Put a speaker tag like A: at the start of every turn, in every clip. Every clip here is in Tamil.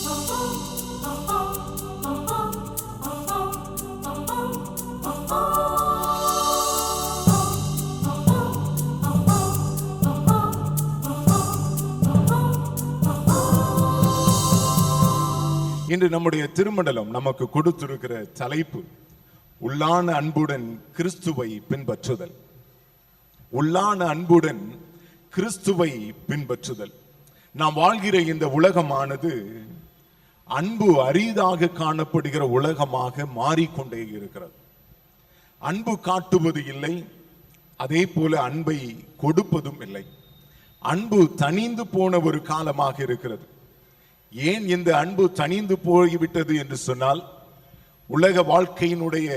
A: இன்று நம்முடைய திருமண்டலம் நமக்கு கொடுத்திருக்கிற தலைப்பு உள்ளான அன்புடன் கிறிஸ்துவை பின்பற்றுதல். உள்ளான அன்புடன் கிறிஸ்துவை பின்பற்றுதல். நாம் வாழ்கிற இந்த உலகமானது அன்பு அரிதாக காணப்படுகிற உலகமாக மாறிக்கொண்டே இருக்கிறது. அன்பு காட்டுவது இல்லை, அதே போல அன்பை கொடுப்பதும் இல்லை. அன்பு தனிந்து போன ஒரு காலமாக இருக்கிறது. ஏன் இந்த அன்பு தனிந்து போய்விட்டது என்று சொன்னால், உலக வாழ்க்கையினுடைய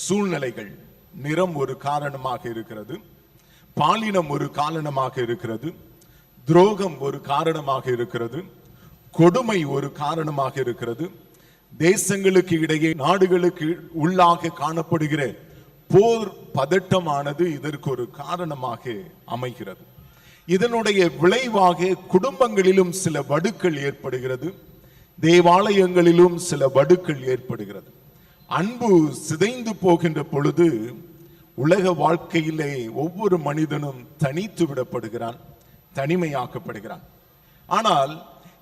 A: சூழ்நிலைகள், நிறம் ஒரு காரணமாக இருக்கிறது, பாலினம் ஒரு காரணமாக இருக்கிறது, துரோகம் ஒரு காரணமாக இருக்கிறது, கொடுமை ஒரு காரணமாக இருக்கிறது, தேசங்களுக்கு இடையே நாடுகளுக்கு உள்ளாக காணப்படுகிற போர் பதட்டமானது இதற்கு ஒரு காரணமாக அமைகிறது. இதனுடைய விளைவாக குடும்பங்களிலும் சில வடுக்கள் ஏற்படுகிறது, தேவாலயங்களிலும் சில வடுக்கள் ஏற்படுகிறது. அன்பு சிதைந்து போகின்ற பொழுது உலக வாழ்க்கையிலே ஒவ்வொரு மனிதனும் தனித்து விடப்படுகிறான், தனிமையாக்கப்படுகிறான். ஆனால்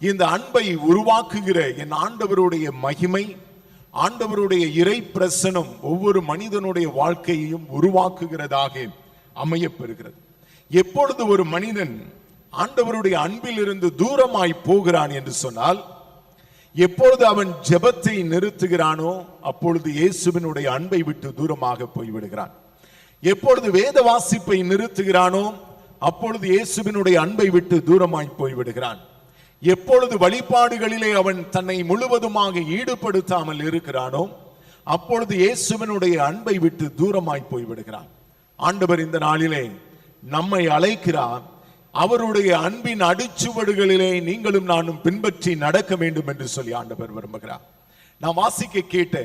A: இந்த அன்பை உருவாக்குகிற என் ஆண்டவருடைய மகிமை, ஆண்டவருடைய இறை பிரசனம் ஒவ்வொரு மனிதனுடைய வாழ்க்கையையும் உருவாக்குகிறதாக அமையப்பெறுகிறது. எப்பொழுது ஒரு மனிதன் ஆண்டவருடைய அன்பில் இருந்து தூரமாய் போகிறான் என்று சொன்னால், எப்பொழுது அவன் ஜெபத்தை நிறுத்துகிறானோ அப்பொழுது இயேசுவினுடைய அன்பை விட்டு தூரமாக போய்விடுகிறான். எப்பொழுது வேத வாசிப்பை நிறுத்துகிறானோ அப்பொழுது இயேசுவினுடைய அன்பை விட்டு தூரமாய் போய்விடுகிறான். எப்பொழுது வழிபாடுகளிலே அவன் தன்னை முழுவதுமாக ஈடுபடுத்தாமல் இருக்கிறானோ அப்பொழுது இயேசுவினுடைய அன்பை விட்டு தூரமாய் போய்விடுகிறான். ஆண்டவர் இந்த நாளிலே நம்மை அழைக்கிறார். அவருடைய அன்பின் அடிச்சுவடுகளிலே நீங்களும் நானும் பின்பற்றி நடக்க வேண்டும் என்று சொல்லி ஆண்டவர் விரும்புகிறார். நான் வாசிக்க கேட்ட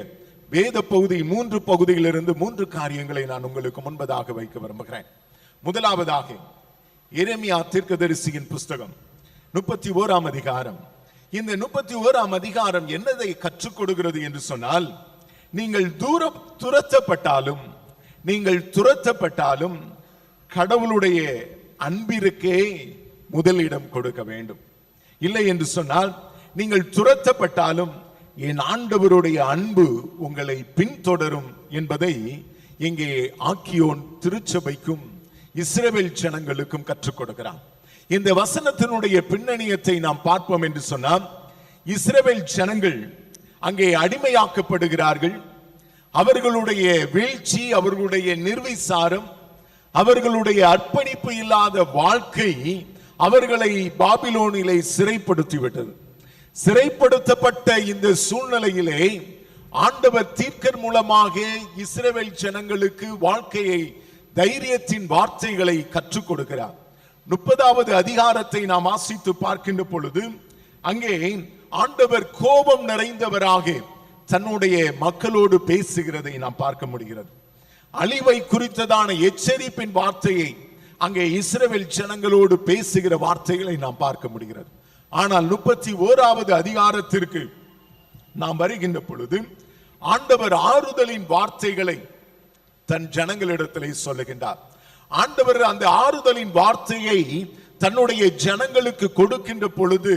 A: வேத பகுதி 3 பகுதியிலிருந்து 3 காரியங்களை நான் உங்களுக்கு முன்பதாக வைக்க விரும்புகிறேன். முதலாவதாக எரேமியா தீர்க்கதரிசியின் புஸ்தகம் 31ஆம் அதிகாரம். இந்த 31ஆம் அதிகாரம் என்னதை கற்றுக் கொடுக்கிறது என்று சொன்னால், நீங்கள் துரத்தப்பட்டாலும் கடவுளுடைய அன்பிற்கே முதலிடம் கொடுக்க வேண்டும். இல்லை என்று சொன்னால், நீங்கள் துரத்தப்பட்டாலும் என் ஆண்டவருடைய அன்பு உங்களை பின்தொடரும் என்பதை இங்கே ஆக்கியோன் திருச்சபைக்கும் இஸ்ரவேல் ஜனங்களுக்கும் கற்றுக் கொடுக்கிறான். இந்த வசனத்தினுடைய பின்னணியத்தை நாம் பார்ப்போம் என்று சொன்னால், இஸ்ரவேல் ஜனங்கள் அங்கே அடிமையாக்கப்படுகிறார்கள். அவர்களுடைய வீழ்ச்சி, அவர்களுடைய நிர்விசாரம், அவர்களுடைய அர்ப்பணிப்பு இல்லாத வாழ்க்கை அவர்களை பாபிலோனிலே சிறைப்படுத்திவிட்டது. சிறைப்படுத்தப்பட்ட இந்த சூழ்நிலையிலே ஆண்டவர் தீர்க்கர் மூலமாக இஸ்ரவேல் ஜனங்களுக்கு வாழ்க்கையை, தைரியத்தின் வார்த்தைகளை கற்றுக் கொடுக்கிறார். 30வது அதிகாரத்தை நாம் வாசித்து பார்க்கின்ற பொழுது அங்கே ஆண்டவர் கோபம் நிறைந்தவராக தன்னுடைய மக்களோடு பேசுகிறதை நாம் பார்க்க முடிகிறது. அழிவை குறித்ததான எச்சரிப்பின் வார்த்தையை அங்கே இஸ்ரவேல் ஜனங்களோடு பேசுகிற வார்த்தைகளை நாம் பார்க்க முடிகிறது. ஆனால் 31வது அதிகாரத்திற்கு நாம் வருகின்ற பொழுது ஆண்டவர் ஆறுதலின் வார்த்தைகளை தன் ஜனங்களிடத்திலே சொல்லுகின்றார். ஆண்டவர் அந்த ஆறுதலின் வார்த்தையை தன்னுடைய ஜனங்களுக்கு கொடுக்கின்ற பொழுது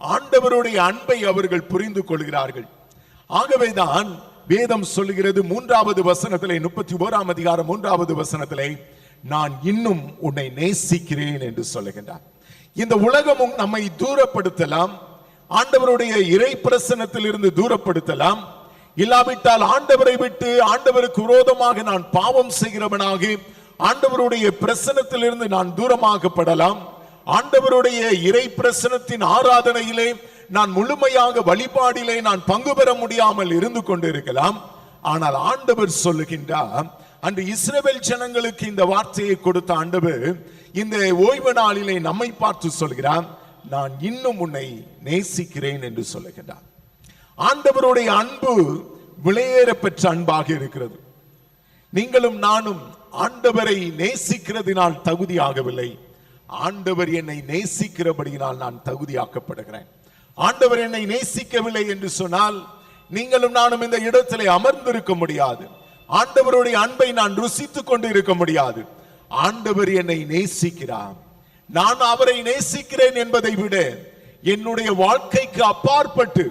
A: ஆண்டவருடைய அன்பை அவர்கள் புரிந்து கொள்கிறார்கள். ஆகவேதான் வேதம் சொல்லுகிறது 3வது வசனத்திலே, 31ஆம் அதிகாரம் 3வது வசனத்திலே, நான் இன்னும் உன்னை நேசிக்கிறேன் என்று சொல்லுகின்றார். இந்த உலகமும் நம்மை தூரப்படுத்தலாம், ஆண்டவருடைய இறை பிரசன்னத்தில் இருந்து தூரப்படுத்தலாம். இல்லாவிட்டால் ஆண்டவரை விட்டு ஆண்டவருக்கு விரோதமாக நான் பாவம் செய்கிறவனாக ஆண்டவருடைய பிரசன்னத்தில் இருந்து நான் தூரமாகப்படலாம். ஆண்டவருடைய இறை பிரசன்னத்தின் ஆராதனையிலே நான் முழுமையாக வழிபாடிலே நான் பங்கு பெற முடியாமல் இருந்து கொண்டிருக்கலாம். ஆனால் ஆண்டவர் சொல்லுகின்றார், அன்று இஸ்ரவேல் ஜனங்களுக்கு இந்த வார்த்தையை கொடுத்த ஆண்டவர் இந்த ஓய்வு நாளிலே நம்மை பார்த்து சொல்கிறார், நான் இன்னும் உன்னை நேசிக்கிறேன் என்று சொல்லுகின்றார். ஆண்டவருடைய அன்பு விலையேற பெற்ற அன்பாக இருக்கிறது. நீங்களும் நானும் ஆண்டவரை நேசிக்கிறதினால் தகுதியாகவில்லை, ஆண்டவர் என்னை நேசிக்கிறபடியினால் நான் தகுதியாக்கப்படுகிறேன். ஆண்டவர் என்னை நேசிக்கவில்லை என்று சொன்னால் நீங்களும் நானும் இந்த இடத்திலே அமர்ந்திருக்க முடியாது. ஆண்டவருடைய அன்பை நான் ருசித்துக் கொண்டு இருக்க முடியாது. ஆண்டவர் என்னை நேசிக்கிறார். நான் அவரை நேசிக்கிறேன் என்பதை விட என்னுடைய வாழ்க்கைக்கு அப்பாற்பட்டு,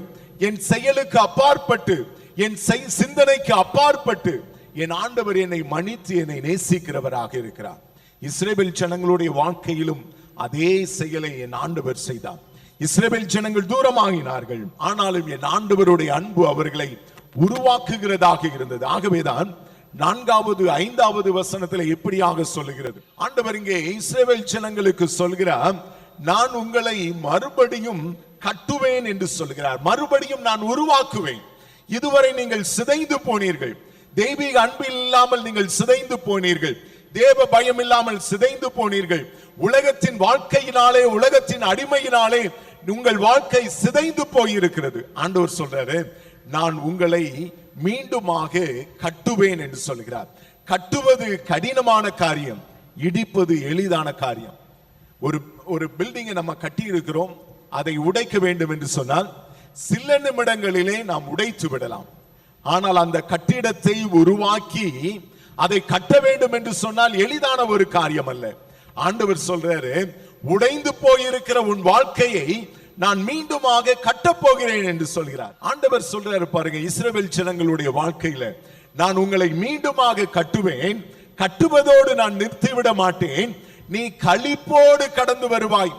A: என் செயலுக்கு அப்பாற்பட்டு, என் சிந்தனைக்கு அப்பாற்பட்டு என் ஆண்டவர் என்னை மன்னித்து என்னை நேசிக்கிறவராக இருக்கிறார். இஸ்ரவேல் ஜனங்களுடைய வாழ்க்கையிலும் அதே செயலை என் ஆண்டவர் செய்தார். இஸ்ரவேல் ஜனங்கள் தூரமாகினார்கள், ஆனாலும் என் ஆண்டவருடைய அன்பு அவர்களை உருவாக்குகிறதாக இருந்தது. ஆகவேதான் 4வது 5வது வசனத்தில் எப்படியாக சொல்லுகிறது, ஆண்டவர் இங்கே இஸ்ரவேல் ஜனங்களுக்கு சொல்கிறார், நான் உங்களை மறுபடியும் கட்டுவேன் என்று சொல்கிறார். மறுபடியும் நான் உருவாக்குவேன். இதுவரை நீங்கள் சிதைந்து போனீர்கள். தெய்வீக அன்பு இல்லாமல் நீங்கள் சிதைந்து போனீர்கள். தேவ பயம் இல்லாமல் சிதைந்து போனீர்கள். உலகத்தின் வாழ்க்கையினாலே, உலகத்தின் அடிமையினாலே உங்கள் வாழ்க்கை சிதைந்து போயிருக்கிறது. ஆண்டவர் சொல்றாரு, நான் உங்களை மீண்டுமாக கட்டுவேன் என்று சொல்கிறார். கட்டுவது கடினமான காரியம், இடிப்பது எளிதான காரியம். ஒரு பில்டிங்கை நம்ம கட்டி இருக்கிறோம், அதை உடைக்க வேண்டும் என்று சொன்னால் சில நிமிடங்களிலே நாம் உடைத்து விடலாம். ஆனால் அந்த கட்டிடத்தை உருவாக்கி அதை கட்ட வேண்டும் என்று சொன்னால் எளிதான ஒரு காரியம் அல்ல. ஆண்டவர் சொல்றாரு, உடைந்து போயிருக்கிற உன் வாழ்க்கையை நான் மீண்டுமாக கட்டப் போகிறேன் என்று சொல்கிறார். ஆண்டவர் சொல்றாரு பாருங்க, இஸ்ரவேல் ஜனங்களுடைய வாழ்க்கையில நான் உங்களை மீண்டுமாக கட்டுவேன். கட்டுவதோடு நான் நிறுத்திவிட மாட்டேன். நீ களிப்போடு கடந்து வருவாய்.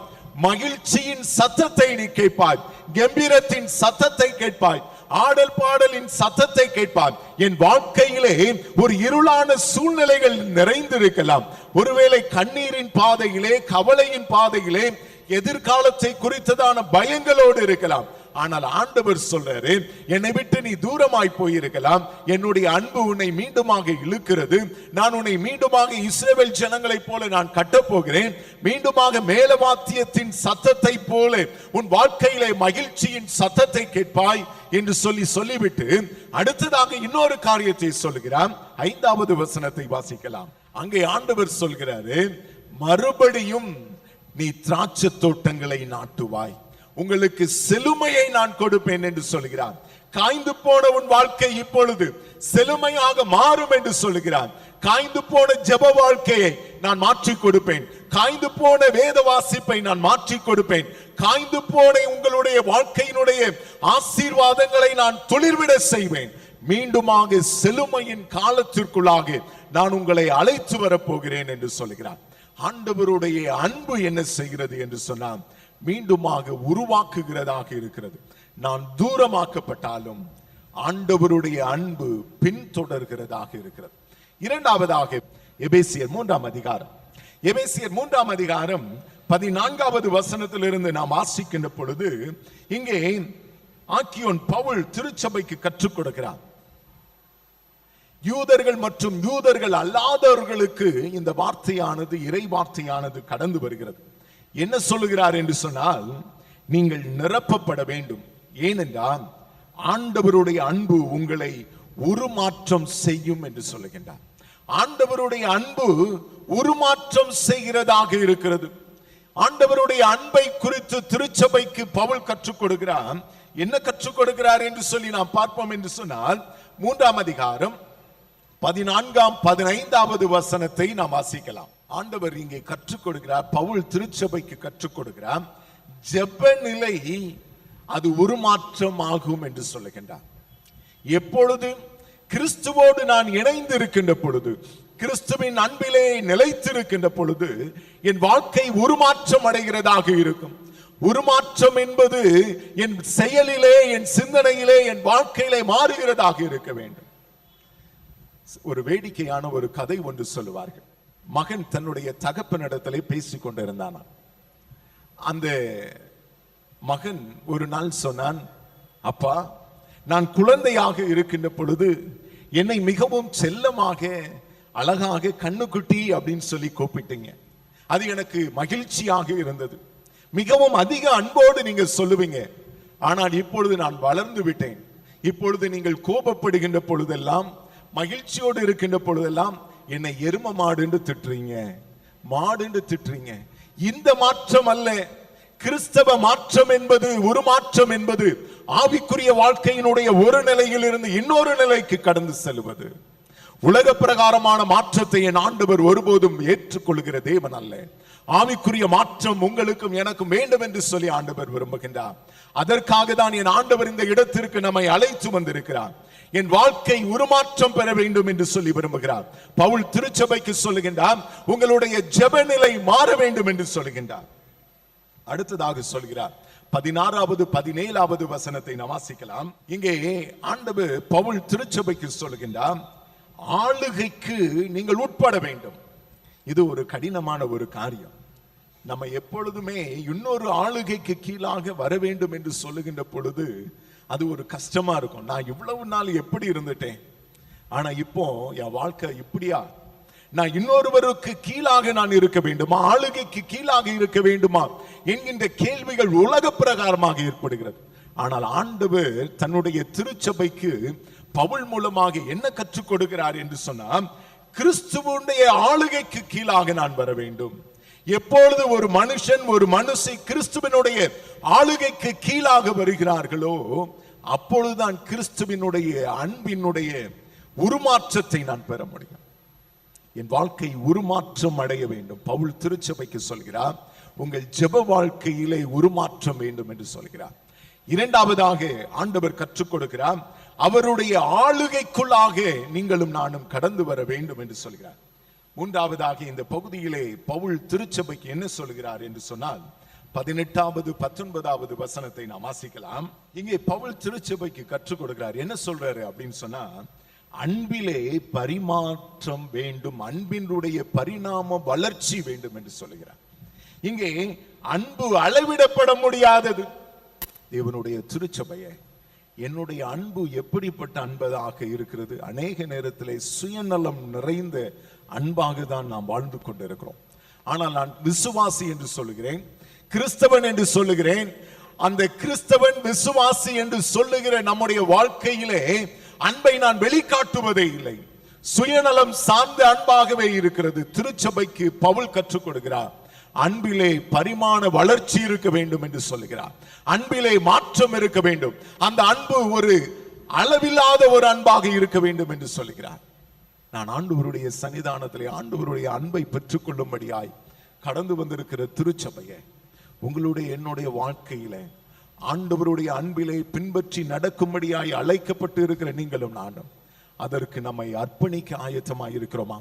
A: மகிழ்ச்சியின் சத்தத்தை நீ கேட்பாய். கம்பீரத்தின் சத்தத்தை கேட்பாய். ஆடல் பாடலின் சத்தத்தை கேட்பார். என் வாழ்க்கையிலே ஒரு இருளான சூழ்நிலைகள் நிறைந்திருக்கலாம். ஒருவேளை கண்ணீரின் பாதையிலே, கவலையின் பாதையிலே, எதிர்காலத்தை குறித்ததான பயங்களோடு இருக்கலாம். ஆனால் ஆண்டவர் சொல்றாரு, என்னை விட்டு நீ தூரமாய் போயிருக்கலாம், என்னுடைய அன்பு உன்னை மீண்டுமாக இழுக்கிறது. நான் உன்னை மீண்டுமாக இஸ்ரவேல் ஜனங்களைப் போல நான் கட்டப் போகிறேன். மீண்டுமாக மேலவாத்தியத்தின் சத்தத்தை போல உன் வாழ்க்கையிலே மகிழ்ச்சியின் சத்தத்தை கேட்பாய் என்று சொல்லிவிட்டு அடுத்ததாக இன்னொரு காரியத்தை சொல்கிறான். 5வது வசனத்தை வாசிக்கலாம். அங்கே ஆண்டவர் சொல்கிறாரு, மறுபடியும் நீ திராட்சை தோட்டங்களை நாட்டுவாய், உங்களுக்கு செழுமையை நான் கொடுப்பேன் என்று சொல்கிறார். காய்ந்து போன உன் வாழ்க்கை இப்பொழுது செழுமையாக மாறும் என்று சொல்கிறார். காய்ந்து போன ஜெப வாழ்க்கையை நான் மாற்றி கொடுப்பேன். காய்ந்து போன வேத வாசிப்பை நான் மாற்றி கொடுப்பேன். காய்ந்து போன உங்களுடைய வாழ்க்கையினுடைய ஆசீர்வாதங்களை நான் துளிர்விட செய்வேன். மீண்டுமாக செழுமையின் காலத்திற்குள்ளாக நான் உங்களை அழைத்து வரப்போகிறேன் என்று சொல்கிறார். ஆண்டவருடைய அன்பு என்ன செய்கிறது என்று சொன்னால் மீண்டுமாக உருவாக்குகிறதாக இருக்கிறது. நான் தூரமாக்கப்பட்டாலும் ஆண்டவருடைய அன்பு பின்தொடர்கிறதாக இருக்கிறது. இரண்டாவதாக எபேசியர் 3ஆம் அதிகாரம். எபேசியர் 3ஆம் அதிகாரம் 14வது வசனத்திலிருந்து நாம் வாசிக்கின்ற பொழுது இங்கே ஆக்கியோன் பவுல் திருச்சபைக்கு கற்றுக் கொடுக்கிறார். யூதர்கள் மற்றும் யூதர்கள் அல்லாதவர்களுக்கு இந்த வார்த்தையானது, இறை வார்த்தையானது கடந்து வருகிறது. என்ன சொல்லுகிறார் என்று சொன்னால், நீங்கள் நிரப்பப்பட வேண்டும். ஏனென்றால் ஆண்டவருடைய அன்பு உங்களை உருமாற்றம் செய்யும் என்று சொல்லுகின்றார். ஆண்டவருடைய அன்பு உருமாற்றம் செய்கிறதாக இருக்கிறது. ஆண்டவருடைய அன்பை குறித்து திருச்சபைக்கு பவுல் கற்றுக் கொடுக்கிறார். என்ன கற்றுக் கொடுக்கிறார் என்று சொல்லி நாம் பார்ப்போம் என்று சொன்னால், 3ஆம் அதிகாரம் 14ஆம் 15வது வசனத்தை நாம் வாசிக்கலாம். ஆண்டவர் இங்கே கற்றுக் கொடுக்கிறார், பவுல் திருச்சபைக்கு கற்றுக் கொடுக்கிறார், ஜெப நிலை அது உருமாற்றம் ஆகும் என்று சொல்லுகின்றார். எப்பொழுது கிறிஸ்துவோடு நான் இணைந்து இருக்கின்ற பொழுது, கிறிஸ்துவின் அன்பிலே நிலைத்திருக்கின்ற பொழுது என் வாழ்க்கை உருமாற்றம் அடைகிறதாக இருக்கும். உருமாற்றம் என்பது என் செயலிலே, என் சிந்தனையிலே, என் வாழ்க்கையிலே மாறுகிறதாக இருக்க வேண்டும். ஒரு வேடிக்கையான ஒரு கதை ஒன்று சொல்லுவார்கள். மகன் தன்னுடைய தகப்பனிடத்திலே பேசிக் கொண்டிருந்தான். அந்த மகன் ஒரு நாள் சொன்னான், அப்பா, நான் குழந்தையாக இருக்கின்ற பொழுது என்னை மிகவும் செல்லமாக, அழகாக கண்ணுக்குட்டி அப்படின்னு சொல்லி கூப்பிட்டீங்க. அது எனக்கு மகிழ்ச்சியாக இருந்தது. மிகவும் அதிக அன்போடு நீங்க சொல்லுவீங்க. ஆனால் இப்பொழுது நான் வளர்ந்து விட்டேன். இப்பொழுது நீங்கள் கோபப்படுகின்ற பொழுதெல்லாம், மகிழ்ச்சியோடு இருக்கின்ற பொழுதெல்லாம் என்னை எரும மாடு என்று திட்டுறீங்க, மாடு என்று திட்டுறீங்க. இந்த மாற்றம் அல்ல. கிறிஸ்தவ மாற்றம் என்பது, உருமாற்றம் என்பது ஆவிக்குரிய வாழ்க்கையினுடைய ஒரு நிலையில் இருந்து இன்னொரு நிலைக்கு கடந்து செல்வது. உலக பிரகாரமான மாற்றத்தை என் ஆண்டவர் ஒருபோதும் ஏற்றுக்கொள்கிற தேவன் அல்ல. ஆவிக்குரிய மாற்றம் உங்களுக்கும் எனக்கும் வேண்டும் என்று சொல்லி ஆண்டவர் விரும்புகின்றார். அதற்காக தான் என் ஆண்டவர் இந்த இடத்திற்கு நம்மை அழைத்து வந்திருக்கிறார். என் வாழ்க்கை உருமாற்றம் பெற வேண்டும் என்று சொல்லி விரும்புகிறார். பவுல் திருச்சபைக்கு சொல்லுகின்றார், உங்களுடைய ஜெப நிலை மாற வேண்டும் என்று சொல்லுகின்றார். அடுத்ததாக சொல்கிறார், 16வது 17வது வசனத்தை நாம் வாசிக்கலாம். இங்கே ஆண்டவர் பவுல் திருச்சபைக்கு சொல்லுகின்றார், ஆளுகைக்கு நீங்கள் உட்பட வேண்டும். இது ஒரு கடினமான ஒரு காரியம். நம்ம எப்பொழுதுமே இன்னொரு ஆளுகைக்கு கீழாக வர வேண்டும் என்று சொல்லுகின்ற பொழுது அது ஒரு கஷ்டமா இருக்கும். நான் இவ்வளவு நாள் எப்படி இருந்துட்டேன், ஆனா இப்போ என் வாழ்க்கை இப்படியா, நான் இன்னொருவருக்கு கீழாக நான் இருக்க வேண்டுமா, ஆளுகைக்கு கீழாக இருக்க வேண்டுமா என்கின்ற கேள்விகள் உலக பிரகாரமாக ஏற்படுகிறது. ஆனால் ஆண்டவர் தன்னுடைய திருச்சபைக்கு பவுல் மூலமாக என்ன கற்றுக் கொடுக்கிறார் என்று சொன்னால், கிறிஸ்துவுடைய ஆளுகைக்கு கீழாக நான் வர வேண்டும். எப்பொழுது ஒரு மனுஷன் ஒரு மனுஷி கிறிஸ்துவினுடைய ஆளுகைக்கு கீழாக வருகிறார்களோ அப்பொழுதுதான் கிறிஸ்துவினுடைய அன்பினுடைய உருமாற்றத்தை நான் பெற முடியும். என் வாழ்க்கை உருமாற்றம் அடைய வேண்டும். பவுல் திருச்சபைக்கு சொல்கிறார், உங்கள் ஜெப வாழ்க்கையிலே உருமாற்றம் வேண்டும் என்று சொல்கிறார். இரண்டாவதாக ஆண்டவர் கற்றுக் கொடுக்கிறார், அவருடைய ஆளுகைக்குள்ளாக நீங்களும் நானும் கடந்து வர வேண்டும் என்று சொல்கிறார். மூன்றாவதாக இந்த பகுதியிலே பவுல் திருச்சபைக்கு என்ன சொல்கிறார் என்று சொன்னால், 18வது 19வது வசனத்தை நாம் வாசிக்கலாம். இங்கே பவுல் திருச்சபைக்கு கற்றுக் கொடுக்கிறார். என்ன சொல்றாரு அப்படின்னு சொன்னா, அன்பிலே பரிமாற்றம் வேண்டும், அன்பினுடைய பரிணாம வளர்ச்சி வேண்டும் என்று சொல்லுகிறார். இங்கே அன்பு அளவிடப்பட முடியாதது. தேவனுடைய திருச்சபையை என்னுடைய அன்பு எப்படிப்பட்ட அன்பதாக இருக்கிறது? அநேக நேரத்திலே சுயநலம் நிறைந்த அன்பாக தான் நாம் வாழ்ந்து கொண்டிருக்கிறோம். ஆனால் நான் விசுவாசி என்று சொல்லுகிறேன், கிறிஸ்தவன் என்று சொல்லுகிறேன். அந்த கிறிஸ்தவன் விசுவாசி என்று சொல்லுகிற நம்முடைய வாழ்க்கையிலே அன்பை நான் வெளிக்காட்டுவதே இல்லை. சுயநலம் சார்ந்த அன்பாகவே இருக்கிறது. திருச்சபைக்கு பவுல் கற்றுக் கொடுக்கிறார், அன்பிலே பரிமாண வளர்ச்சி இருக்க வேண்டும் என்று சொல்லுகிறார். அன்பிலே மாற்றம் இருக்க வேண்டும். அந்த அன்பு ஒரு அளவில்லாத ஒரு அன்பாக இருக்க வேண்டும் என்று சொல்லுகிறார். நான் ஆண்டவருடைய சன்னிதானத்திலே ஆண்டவருடைய அன்பை பெற்றுக் கொள்ளும்படியாய் கடந்து வந்திருக்கிற திருச்சபையை, உங்களுடைய என்னுடைய வாழ்க்கையில ஆண்டவருடைய அன்பிலே பின்பற்றி நடக்கும்படியாய் அழைக்கப்பட்டு இருக்கிற நீங்களும் நானும் அதற்கு நம்மை அர்ப்பணிக்க ஆயத்தமாய் இருக்கிறோமா?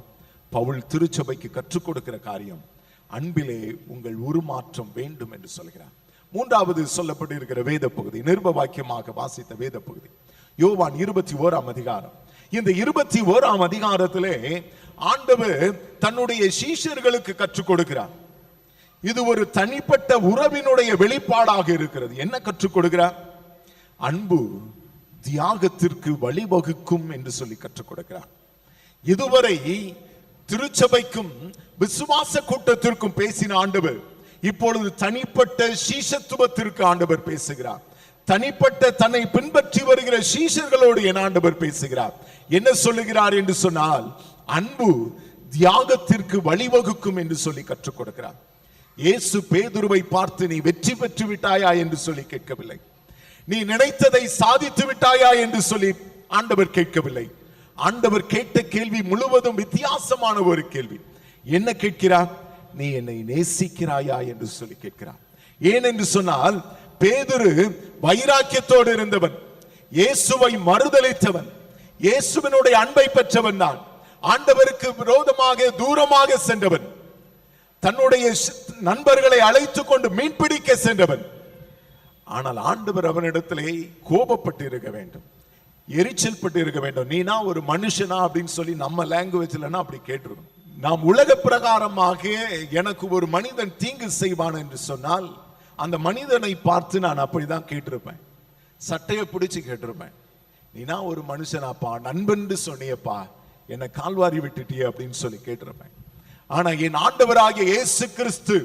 A: பவுல் திருச்சபைக்கு கற்றுக் கொடுக்கிற காரியம், அன்பிலே உங்கள் உருமாற்றம் வேண்டும் என்று சொல்கிறார். மூன்றாவது சொல்லப்பட்டு இருக்கிற வேத பகுதி, நிருப வாக்கியமாக வாசித்த வேத பகுதி, யோவான் 21ஆம் அதிகாரம். இந்த 21ஆம் அதிகாரத்திலே ஆண்டவர் தன்னுடைய சீஷர்களுக்கு கற்றுக் கொடுக்கிறார். இது ஒரு தனிப்பட்ட உறவினுடைய வெளிப்பாடாக இருக்கிறது. என்ன கற்றுக் கொடுக்கிறார்? அன்பு தியாகத்திற்கு வழிவகுக்கும் என்று சொல்லி கற்றுக் கொடுக்கிறார். இதுவரை திருச்சபைக்கும் விசுவாச கூட்டத்திற்கும் பேசின ஆண்டவர் இப்பொழுது தனிப்பட்ட சீஷத்துவத்திற்கு ஆண்டவர் பேசுகிறார். தனிப்பட்ட தன்னை பின்பற்றி வருகிற சீஷர்களோடு என் ஆண்டவர் பேசுகிறார். என்ன சொல்லுகிறார் என்று சொன்னால், அன்பு தியாகத்திற்கு வழிவகுக்கும் என்று சொல்லி கற்றுக் கொடுக்கிறார். இயேசு பேதுருவை பார்த்து நீ வெற்றி பெற்று விட்டாயா என்று சொல்லி கேட்கவில்லை. நீ நினைத்ததை சாதித்து விட்டாயா என்று சொல்லி ஆண்டவர் கேட்கவில்லை. ஆண்டவர் கேட்ட கேள்வி முழுவதும் வித்தியாசமான ஒரு கேள்வி. என்ன கேட்கிறார்? நீ என்னை நேசிக்கிறாயா என்று சொல்லி கேட்கிறார். ஏன் என்று சொன்னால், பேதுரு வைராக்கியத்தோடு இருந்தவன், இயேசுவை மறுதலித்தவன், இயேசுவினுடைய அன்பை பெற்றவன் தான். ஆண்டவருக்கு விரோதமாக தூரமாக சென்றவன், தன்னுடைய நண்பர்களை அழைத்துக் கொண்டு மீன்பிடிக்க சென்றவன். ஆனால் ஆண்டவர் அவனிடத்திலே கோபப்பட்டு இருக்க வேண்டும், எரிச்சல் பட்டு இருக்க வேண்டும். நீனா ஒரு மனுஷனா அப்படின்னு சொல்லி நம்ம லாங்குவேஜ்ல அப்படி கேட்டிருக்கோம். நாம் உலக பிரகாரமாக எனக்கு ஒரு மனிதன் தீங்கு செய்வான் என்று சொன்னால் அந்த மனிதனை பார்த்து நான் அப்படிதான் கேட்டிருப்பேன். சட்டையை பிடிச்சு கேட்டிருப்பேன், நீனா ஒரு மனுஷனாப்பா, நண்பன் சொன்னியப்பா, என்னை கால்வாரி விட்டுட்டிய அப்படின்னு சொல்லி கேட்டிருப்பேன். ஆனா என் ஆண்டவராகிய இயேசு கிறிஸ்து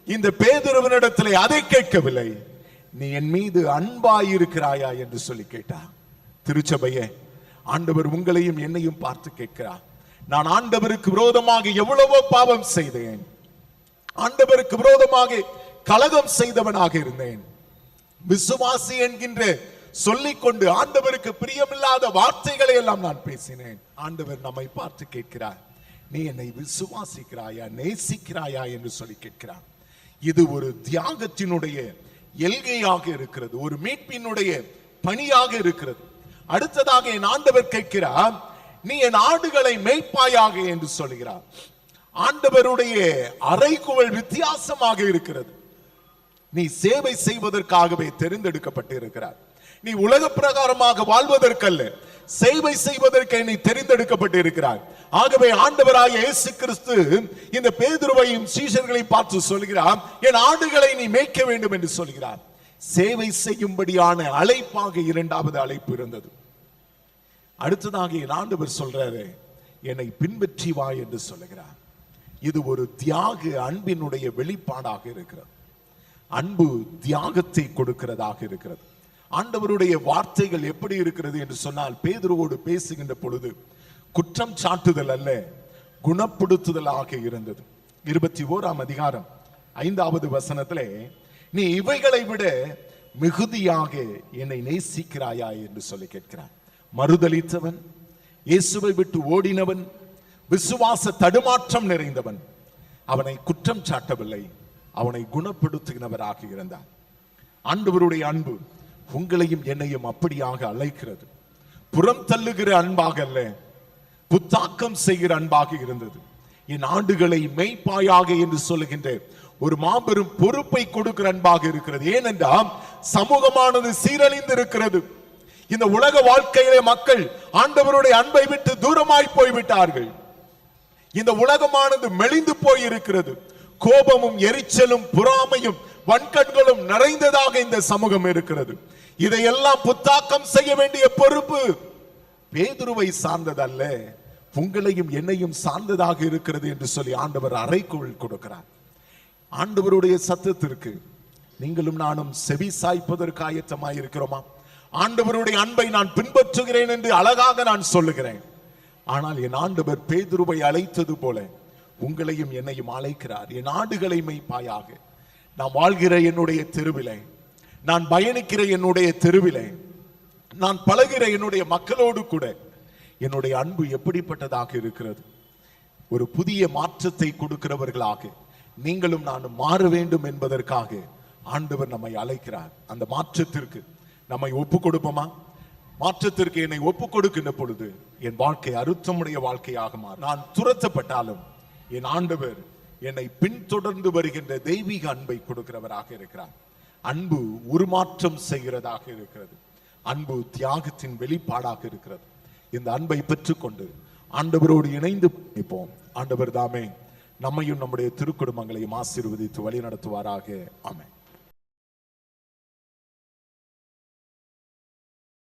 A: இந்த பேதுருவினிடத்திலே அதை கேட்கவில்லை. நீ என் மீது அன்பாயிருக்கிறாயா என்று சொல்லி கேட்டா. திருச்சபையே, ஆண்டவர் உங்களையும் என்னையும் பார்த்து கேட்கிறார். நான் ஆண்டவருக்கு விரோதமாக எவ்வளவோ பாவம் செய்தேன், ஆண்டவருக்கு விரோதமாக கலகம் செய்தவனாக இருந்தேன். விசுவாசி என்கின்ற சொல்லிக்கொண்டு ஆண்டவருக்கு பிரியமில்லாத வார்த்தைகளை எல்லாம் நான் பேசினேன். ஆண்டவர் நம்மை பார்த்து கேட்கிறார், நீ என்னை விசுவாசிக்கிறாயா, நேசிக்கிறாயா என்று சொல்லி கேட்கிறார். இது ஒரு தியாகத்தினுடைய எல்கையாக இருக்கிறது, ஒரு மீட்பினுடைய பணியாக இருக்கிறது. அடுத்ததாக என் ஆண்டவர் கேட்கிறார், நீ என் ஆடுகளை மேய்ப்பாயாக என்று சொல்கிறார். ஆண்டவருடைய அறைகூவல் வித்தியாசமாக இருக்கிறது. நீ சேவை செய்வதற்காகவே தெரிந்தெடுக்கப்பட்டிருக்கிறார். நீ உலக பிரகாரமாக வாழ்வதற்கல்ல, சேவை செய்வதற்கு நீ தெரிந்தெடுக்கப்பட்டிருக்கிறார். ஆகவே ஆண்டவராகிய இயேசு கிறிஸ்து இந்த பேதுருவையும் சீஷர்களையும் பார்த்து சொல்கிறார், என் ஆடுகளை நீ மேய்க்க வேண்டும் என்று சொல்கிறார். சேவை செய்யும்படியான அழைப்பாக இரண்டாவது அழைப்பு இருந்தது. அடுத்ததாக என் ஆண்டவர் சொல்றாரு, என்னை பின்பற்றி வா என்று சொல்லுகிறார். இது ஒரு தியாக அன்பினுடைய வெளிப்பாடாக இருக்கிறது. அன்பு தியாகத்தை கொடுக்கிறதாக இருக்கிறது. ஆண்டவருடைய வார்த்தைகள் எப்படி இருக்கிறது என்று சொன்னால், பேதுருவோடு பேசுகின்ற பொழுது குற்றம் சாட்டுதல் அல்ல, குணப்படுத்துதலாக இருந்தது. 21ஆம் அதிகாரம் 5வது வசனத்திலே, நீ இவைகளை விட மிகுதியாக என்னை நேசிக்கிறாயா என்று சொல்லி கேட்கிறார். மறுதலித்தவன், இயேசுவை விட்டு ஓடினவன், விசுவாச தடுமாற்றம் நிறைந்தவன், அவனை குற்றம் சாட்டவில்லை, அவனை குணப்படுத்துகிறவராக இருந்தார். ஆண்டவருடைய அன்பு உங்களையும் என்னையும் அப்படியாக அழைக்கிறது. புறம் தள்ளுகிற அன்பாக அல்ல, புத்தாக்கம் செய்கிற அன்பாக இருந்தது. என் ஆடுகளை மேய்ப்பாயாக என்று சொல்லுகின்ற ஒரு மாபெரும் பொறுப்பை கொடுக்கிற அன்பாக இருக்கிறது. ஏனென்றால் சமூகமானது சீரழிந்து இருக்கிறது. இந்த உலக வாழ்க்கையிலே மக்கள் ஆண்டவருடைய அன்பை விட்டு தூரமாய் போய்விட்டார்கள். இந்த உலகமானது மெலிந்து போய் இருக்கிறது. கோபமும் எரிச்சலும் பொறாமையும் வன்கண்களும் நிறைந்ததாக இந்த சமூகம் இருக்கிறது. இதையெல்லாம் புத்தாக்கம் செய்ய வேண்டிய பொறுப்பு பேதுருவை சார்ந்ததல்ல, உங்களையும் என்னையும் சார்ந்ததாக இருக்கிறது என்று சொல்லி ஆண்டவர் அறைக்குள் கொடுக்கிறார். ஆண்டவருடைய சத்தத்திற்கு நீங்களும் நானும் செவி சாய்ப்பதற்கு ஆயத்தமாய் இருக்கிறோமா? ஆண்டவருடைய அன்பை நான் பின்பற்றுகிறேன் என்று அழகாக நான் சொல்லுகிறேன். ஆனால் என் ஆண்டவர் பேதுருவை அழைத்தது போல உங்களையும் என்னையும் அழைக்கிறார். என் ஆடுகளை மேய்ப்பாயாக. நான் வாழ்கிற என்னுடைய தெருவிலே, நான் பயணிக்கிற என்னுடைய தெருவிலே, நான் பழகிற என்னுடைய மக்களோடு கூட என்னுடைய அன்பு எப்படிப்பட்டதாக இருக்கிறது? ஒரு புதிய மாற்றத்தை கொடுக்கிறவர்களாக நீங்களும் நானும் மாற வேண்டும் என்பதற்காக ஆண்டவர் நம்மை அழைக்கிறார். அந்த மாற்றத்திற்கு நம்மை ஒப்பு கொடுப்போமா? மாற்றத்திற்கு என்னை ஒப்பு கொடுக்கின்ற பொழுது என் வாழ்க்கை அர்த்தமுடைய வாழ்க்கையாக மாறும். நான் துரத்தப்பட்டாலும் என் ஆண்டவர் என்னை பின்தொடர்ந்து வருகின்ற தெய்வீக அன்பை கொடுக்கிறவராக இருக்கிறார். அன்பு உருமாற்றம் செய்கிறதாக இருக்கிறது. அன்பு தியாகத்தின் வெளிப்பாடாக இருக்கிறது. இந்த அன்பை பெற்றுக்கொண்டு ஆண்டவரோடு இணைந்து நிற்போம். ஆண்டவர் தாமே நம்மையும் நம்முடைய திருக்குடும்பங்களையும் ஆசீர்வதித்து வழி நடத்துவாராக. ஆமென்.